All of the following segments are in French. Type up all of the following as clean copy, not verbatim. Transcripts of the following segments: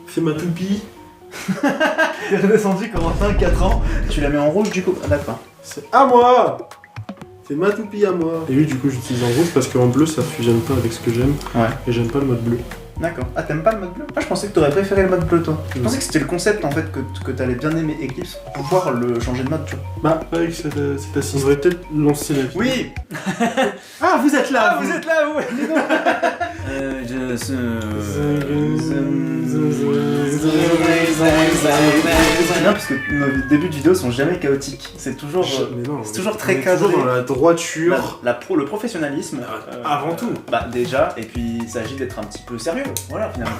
Fais ma toupie. T'es redescendu Corentin, 4 ans. Tu la mets en rouge du coup. Ah d'accord. C'est à moi. Fais ma toupie à moi. Et oui, du coup, j'utilise en rouge parce qu'en bleu, ça fusionne pas avec ce que j'aime. Ouais. Et j'aime pas le mode bleu. D'accord. Ah, t'aimes pas le mode bleu? Ah, je pensais que t'aurais préféré le mode bleu, toi. Je pensais que c'était le concept en fait que t'allais bien aimer Eclipse pour pouvoir le changer de mode, tu vois. Bah, pas avec cette assise. On devrait peut-être lancer la vidéo. Oui. Ah, vous êtes là. Ah, vous êtes là, vous. Non, parce que nos débuts de vidéo sont jamais chaotiques. C'est toujours, Mais non, c'est toujours on très est cadré. toujours dans la droiture. Le professionnalisme. Avant tout. Bah déjà, et puis il s'agit d'être un petit peu sérieux. Voilà, finalement.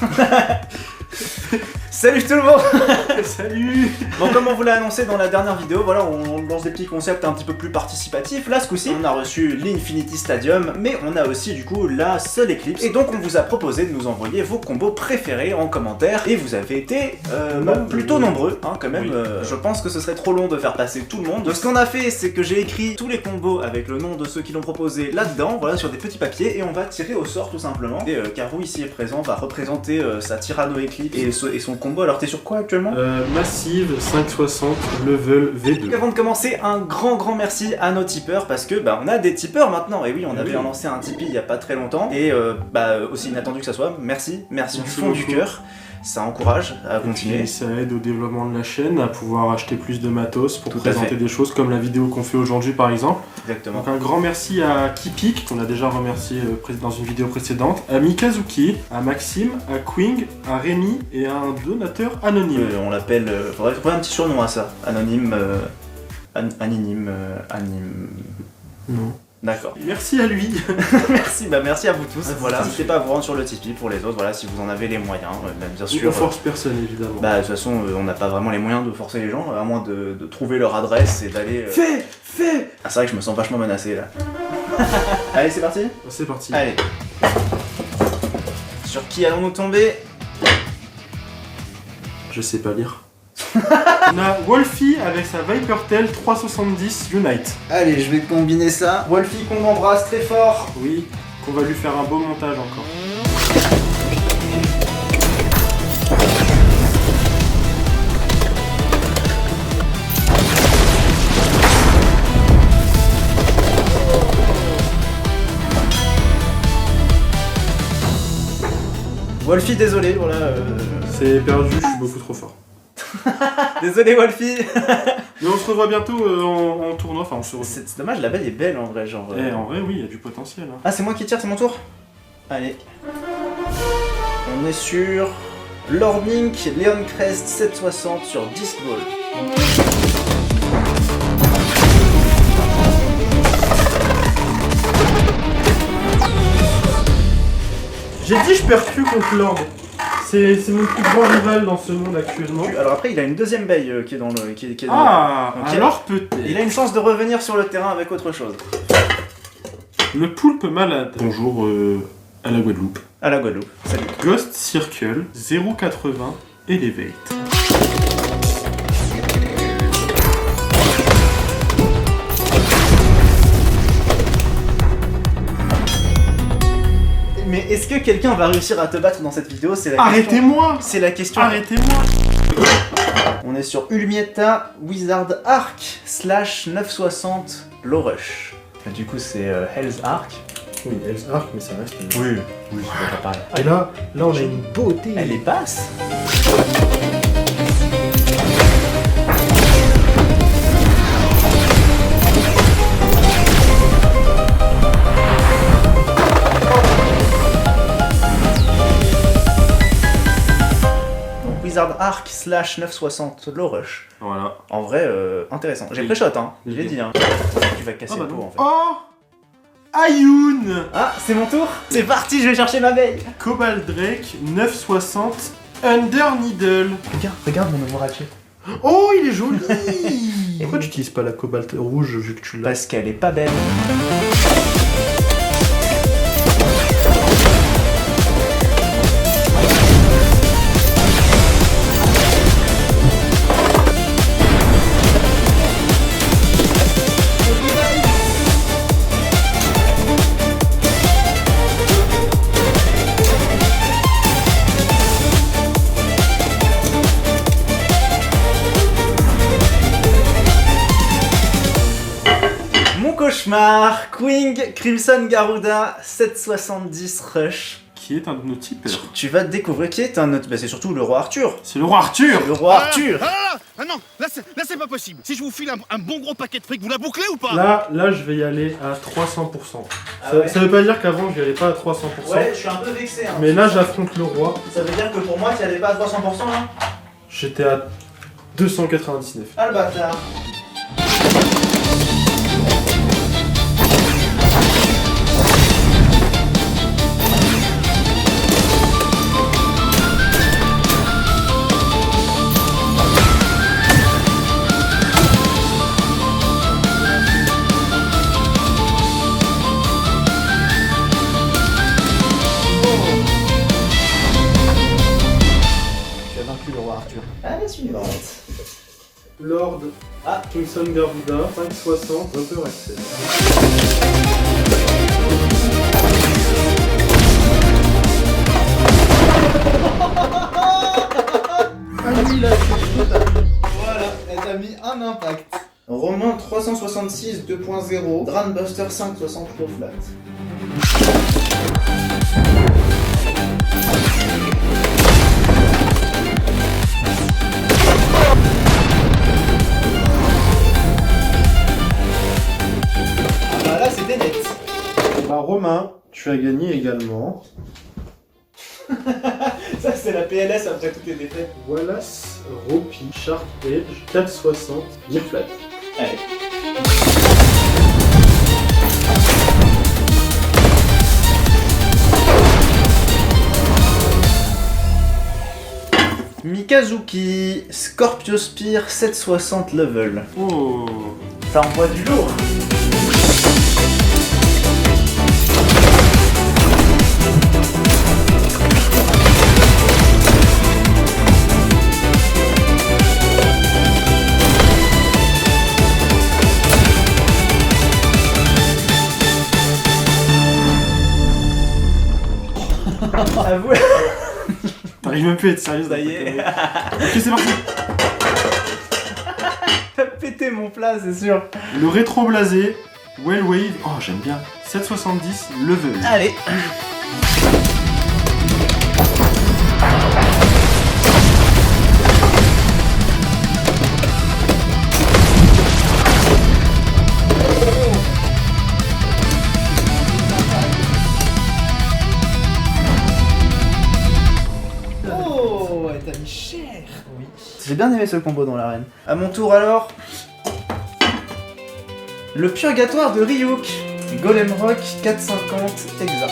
Salut tout le monde. Salut. Bon, comme on vous l'a annoncé dans la dernière vidéo, voilà, on lance des petits concepts un petit peu plus participatifs. Là, ce coup-ci, on a reçu l'Infinity Stadium, mais on a aussi du coup la seule Eclipse. Et donc, on vous a proposé de nous envoyer vos combos préférés en commentaire. Et vous avez été plutôt nombreux, hein, quand même. Oui. Je pense que ce serait trop long de faire passer tout le monde. Donc, ce qu'on a fait, c'est que j'ai écrit tous les combos avec le nom de ceux qui l'ont proposé là-dedans, voilà, sur des petits papiers, et on va tirer au sort tout simplement. Et Karou ici est présent, va représenter sa Tyranno Eclipse et son combo. Alors, t'es sur quoi actuellement? Massive 560 level V2. Donc avant de commencer, un grand merci à nos tipeurs parce que on a des tipeurs maintenant. Et oui, on avait lancé un Tipeee il y a pas très longtemps. Et aussi inattendu que ça soit, merci du fond du cœur. Ça encourage à continuer. Et ça aide au développement de la chaîne, à pouvoir acheter plus de matos pour Tout à présenter fait. des choses comme la vidéo qu'on fait aujourd'hui par exemple. Exactement. Donc un grand merci à Kipik, qu'on a déjà remercié dans une vidéo précédente, à Mikazuki, à Maxime, à Quing, à Rémi et à un donateur anonyme. On l'appelle. Faudrait trouver un petit surnom à ça. Anonyme. Anime. Non. D'accord. Merci à lui. merci à vous tous. Voilà. N'hésitez pas à vous rendre sur le Tipeee pour les autres. Voilà, si vous en avez les moyens, bien sûr. On force personne évidemment. De toute façon, on n'a pas vraiment les moyens de forcer les gens, à moins de trouver leur adresse et d'aller. Fais. Ah, c'est vrai que je me sens vachement menacé là. Allez, c'est parti. C'est parti. Allez. Sur qui allons-nous tomber? Je sais pas lire. On a Wolfie avec sa Vipertel 370 Unite. Allez, je vais combiner ça. Wolfie qu'on embrasse très fort. Oui, qu'on va lui faire un beau montage encore. Wolfie, désolé, voilà. C'est perdu, je suis beaucoup trop fort. Désolé, Wolfie. Mais on se revoit bientôt en tournoi, enfin on se revoit. C'est dommage, la balle est belle en vrai, genre. En vrai, oui, il y a du potentiel. Hein. Ah, c'est moi qui tire, c'est mon tour. Allez. On est sur Lord Link, Leon Crest 760 sur Disc Ball. J'ai dit je perds plus contre Lord. C'est mon plus grand rival dans ce monde actuellement. Alors après, il a une deuxième baille qui est dans le. Qui est Ah, donc, alors peut-être. il a une chance de revenir sur le terrain avec autre chose. Le poulpe malade. Bonjour à la Guadeloupe. À la Guadeloupe, salut. Ghost Circle 080 Elevate. Mais est-ce que quelqu'un va réussir à te battre dans cette vidéo? C'est la Arrêtez-moi. question. C'est la question. Arrêtez-moi. On est sur Ulmietta Wizard Arc / 960 Low Rush. Du coup, c'est Hell's Arc. Oui, Hell's Arc, mais ça reste. Oui, c'est pas pareil. Et là, on a une beauté. Elle est basse. Donc Wizard Arc / 960 Low Rush. Voilà. En vrai, intéressant. J'ai pré-shot, hein. Je l'ai dit, hein. Tu vas casser Ah bah le pot, non. en fait. Oh Ayun. Ah, c'est mon tour. C'est parti, je vais chercher ma baie. Cobalt Drake 960 Under Needle. Regarde mon nouveau ratchet. Oh, il est joli. Pourquoi tu n'utilises pas la cobalt rouge vu que tu l'as? Parce qu'elle est pas belle. cauchemar, Queen Crimson Garuda 770 Rush. Qui est un de nos tipeurs. Tu vas découvrir qui est un autre. Bah, c'est surtout le roi Arthur. C'est le roi Arthur. Le roi Arthur. Ah non, là c'est pas possible. Si je vous file un bon gros paquet de fric, vous la bouclez ou pas? Là, je vais y aller à 300%. Ah ouais. Ça veut pas dire qu'avant, je n'y allais pas à 300%. Ouais, je suis un peu vexé. Hein. Mais là, j'affronte le roi. Ça veut dire que pour moi, tu allais pas à 300% là? J'étais à 299. Ah le bâtard. Allez, suivante. Lord Crimson Garuda, 560, Upper Access. Voilà, elle t'a mis un impact. Romain 366 2.0, Dranbuster 560 low flat. Ah bah là c'était net. Bah Romain, tu as gagné également. Ça c'est la PLS après toutes les défaites. Wallace Ropi Shark Edge 460 Gear Flat. Allez. Mikazuki Scorpio Spear 760 level. Oh. Ça envoie du lourd. Avoue. T'arrives même plus à être sérieuse. Ça y est. Ok, c'est parti. T'as pété mon plat, c'est sûr. Le rétro blasé, Well Wave. Oh, j'aime bien. 770 level. Allez. Oh, ouais, t'as mis cher. Oui. J'ai bien aimé ce combo dans l'arène. À mon tour alors. Le purgatoire de Ryuk. Golem Rock 450 Hexa.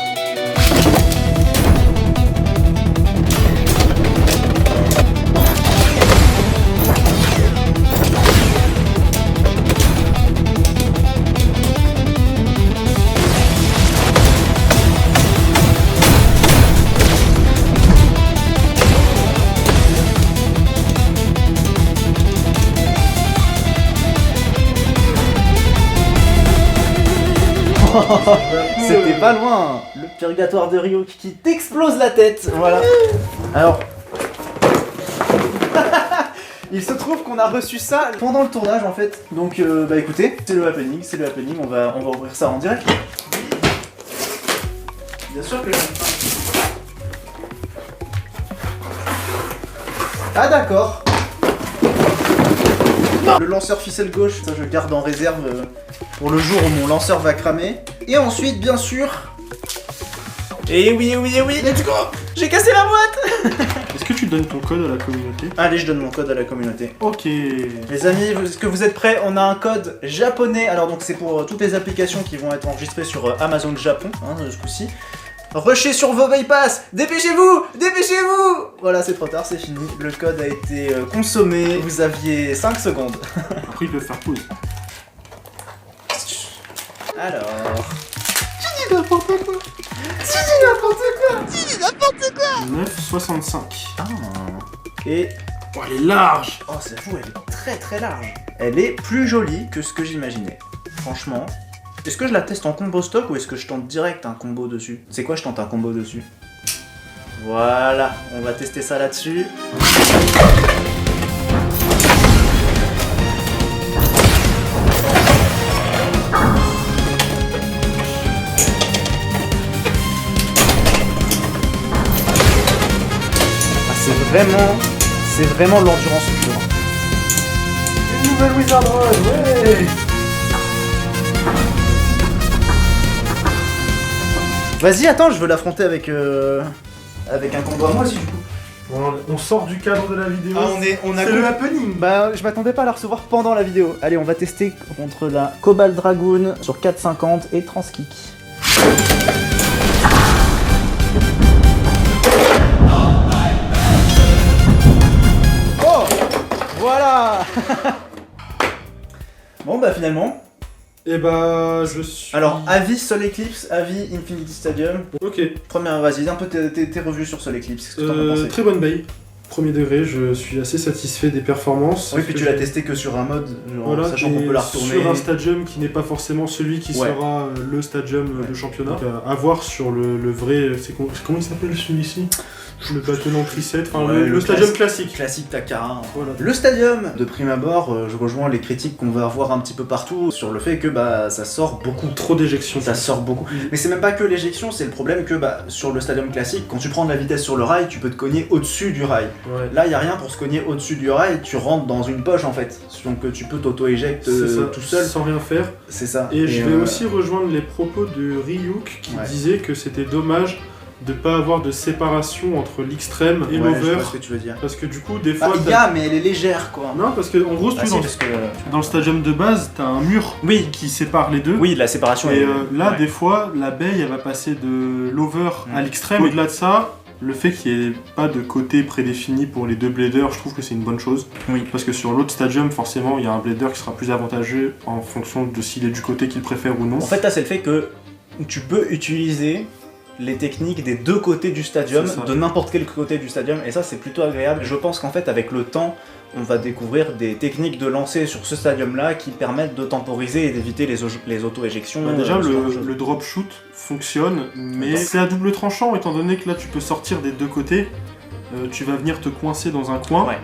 C'était pas loin. Le purgatoire de Ryuk qui t'explose la tête. Voilà. Alors. Il se trouve qu'on a reçu ça pendant le tournage en fait. Donc bah écoutez, c'est le happening, on va ouvrir ça en direct. Bien sûr que Ah d'accord. Le lanceur ficelle gauche, ça je garde en réserve pour le jour où mon lanceur va cramer. Et ensuite, bien sûr... Et oui, let's go. J'ai cassé la boîte. Est-ce que tu donnes ton code à la communauté? Allez, je donne mon code à la communauté. Ok. Les amis, est-ce que vous êtes prêts? On a un code japonais. Alors donc c'est pour toutes les applications qui vont être enregistrées sur Amazon Japon, hein, ce coup-ci. Rushez sur vos bypass. Dépêchez-vous. Voilà, c'est trop tard, c'est fini. Le code a été consommé. Vous aviez 5 secondes. Après, ils peuvent faire pause. Alors... Tu dis n'importe quoi. 9,65. Ah. Et... Oh, elle est large. Oh, c'est fou, elle est très très large. Elle est plus jolie que ce que j'imaginais. Franchement. Est-ce que je la teste en combo stock ou est-ce que je tente direct un combo dessus? C'est quoi, je tente un combo dessus? Voilà, on va tester ça là-dessus. C'est vraiment de l'endurance pure. Une nouvelle Wizard Road, ouais. Vas-y, attends, je veux l'affronter avec un combo à moi aussi du coup. Bon, on sort du cadre de la vidéo. Ah, on a c'est le happening. Bah, je m'attendais pas à la recevoir pendant la vidéo. Allez, on va tester contre la Cobalt Dragoon sur 4,50 et Transkick. Oh, voilà. Bon, bah finalement. Et bah, je suis. Alors, avis Sol Eclipse, avis Infinity Stadium. Ok. Première, vas-y, un peu tes revues sur Sol Eclipse. Qu'est-ce que t'en as pensé? Très bonne bail. Premier degré, je suis assez satisfait des performances. Oui, puis tu l'as testé que sur un mode, genre, voilà, sachant qu'on peut la retourner. Sur un stadium qui n'est pas forcément celui qui sera le stadium de championnat. Donc, à voir sur le vrai. Comment il s'appelle celui-ci? Le Battle Entry 7, enfin le stadium classique. Classique Takara. Voilà. Le stadium, de prime abord, je rejoins les critiques qu'on va avoir un petit peu partout sur le fait que bah ça sort beaucoup. Trop d'éjections. Ça sort beaucoup. Mais c'est même pas que l'éjection, c'est le problème que bah sur le stadium classique, quand tu prends de la vitesse sur le rail, tu peux te cogner au-dessus du rail. Ouais. Là, il y a rien pour se cogner au-dessus du rail, tu rentres dans une poche en fait. Donc tu peux t'auto-éjecte tout seul. Sans rien faire. C'est ça. Et je vais aussi rejoindre les propos de Ryuk qui disait que c'était dommage de pas avoir de séparation entre l'extrême et l'over. Je vois ce que tu veux dire. Parce que du coup, des fois. Il y a, mais elle est légère quoi. Non, parce que en gros, si tu dans le stadium de base, t'as un mur qui sépare les deux. Oui, la séparation et là, des fois, la baie elle va passer de l'over à l'extrême. Au-delà de ça, le fait qu'il n'y ait pas de côté prédéfini pour les deux bladers, je trouve que c'est une bonne chose. Oui. Parce que sur l'autre stadium, forcément, il y a un blader qui sera plus avantageux en fonction de s'il est du côté qu'il préfère ou non. En fait, là, c'est le fait que tu peux utiliser les techniques des deux côtés du stadium, de n'importe quel côté du stadium, et ça c'est plutôt agréable. Je pense qu'en fait avec le temps, on va découvrir des techniques de lancer sur ce stadium-là qui permettent de temporiser et d'éviter les auto-éjections. Bah déjà le drop shoot fonctionne, mais c'est à double tranchant étant donné que là tu peux sortir des deux côtés, tu vas venir te coincer dans un coin. Ouais.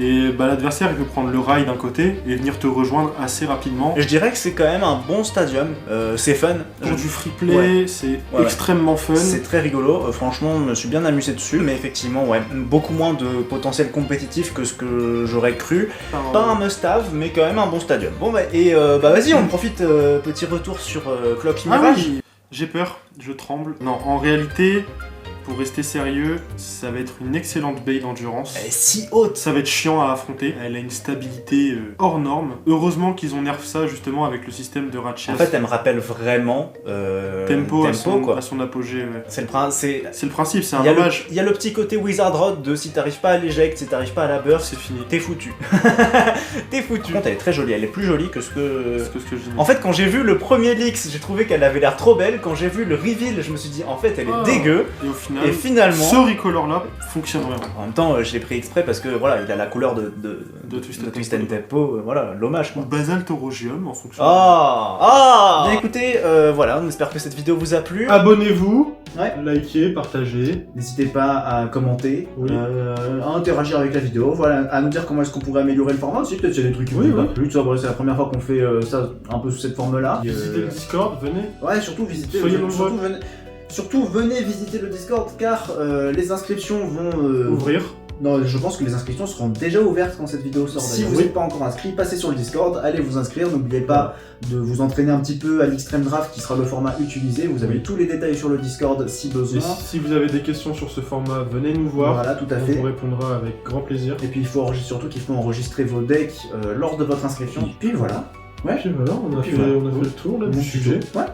Et bah, l'adversaire il peut prendre le rail d'un côté et venir te rejoindre assez rapidement. Et je dirais que c'est quand même un bon stadium, c'est fun. Pour du free play, c'est extrêmement fun. C'est très rigolo, franchement je me suis bien amusé dessus, mais effectivement beaucoup moins de potentiel compétitif que ce que j'aurais cru. Pas un must-have, mais quand même un bon stadium. Bon bah vas-y on profite, petit retour sur Clock Mirage. Oui. J'ai peur, je tremble. Non, en réalité... Pour rester sérieux, ça va être une excellente baie d'endurance. Elle est si haute. Ça va être chiant à affronter. Elle a une stabilité hors norme. Heureusement qu'ils ont nerf ça justement avec le système de Ratchet. En fait, elle me rappelle vraiment Tempo à son apogée. Ouais. C'est le principe, c'est un hommage. Il y a le petit côté Wizard Rod de si t'arrives pas à l'éject, si t'arrives pas à la burst, c'est fini. T'es foutu. T'es foutu. Par contre, elle est très jolie. Elle est plus jolie que ce que je dis. En fait, quand j'ai vu le premier leaks, j'ai trouvé qu'elle avait l'air trop belle. Quand j'ai vu le reveal, je me suis dit en fait, elle est dégueu. Et finalement, ce recolor là fonctionne vraiment. En même temps, je l'ai pris exprès parce que voilà, il a la couleur de Twisted Tempo, voilà, l'hommage quoi. Ou basaltorogium en fonction. Bien écoutez, voilà, on espère que cette vidéo vous a plu. Abonnez-vous, likez, partagez. N'hésitez pas à commenter, à interagir avec la vidéo, voilà, à nous dire comment est-ce qu'on pourrait améliorer le format aussi. Peut-être qu'il y a des trucs qui vous ont pas plu. C'est la première fois qu'on fait ça un peu sous cette forme-là. Visitez le Discord, venez. Ouais, surtout visitez. Surtout venez visiter le Discord car les inscriptions vont ouvrir. Non, je pense que les inscriptions seront déjà ouvertes quand cette vidéo sort. Si vous n'êtes pas encore inscrit, passez sur le Discord, allez vous inscrire. N'oubliez pas de vous entraîner un petit peu à l'Extreme Draft qui sera le format utilisé. Vous avez tous les détails sur le Discord si besoin. Et si vous avez des questions sur ce format, venez nous voir. Voilà, tout à fait. On vous répondra avec grand plaisir. Et puis il faut surtout qu'il faut enregistrer vos decks lors de votre inscription. Et puis voilà. Ouais. Puis voilà, on a fait le tour là, du sujet. Ouais.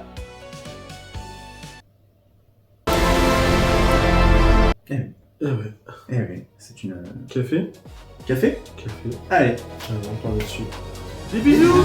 Eh oui, c'est une... Café. Café. Allez, Allez. on parle dessus. Des bisous.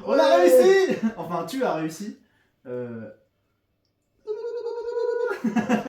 On a réussi. Enfin, tu as réussi.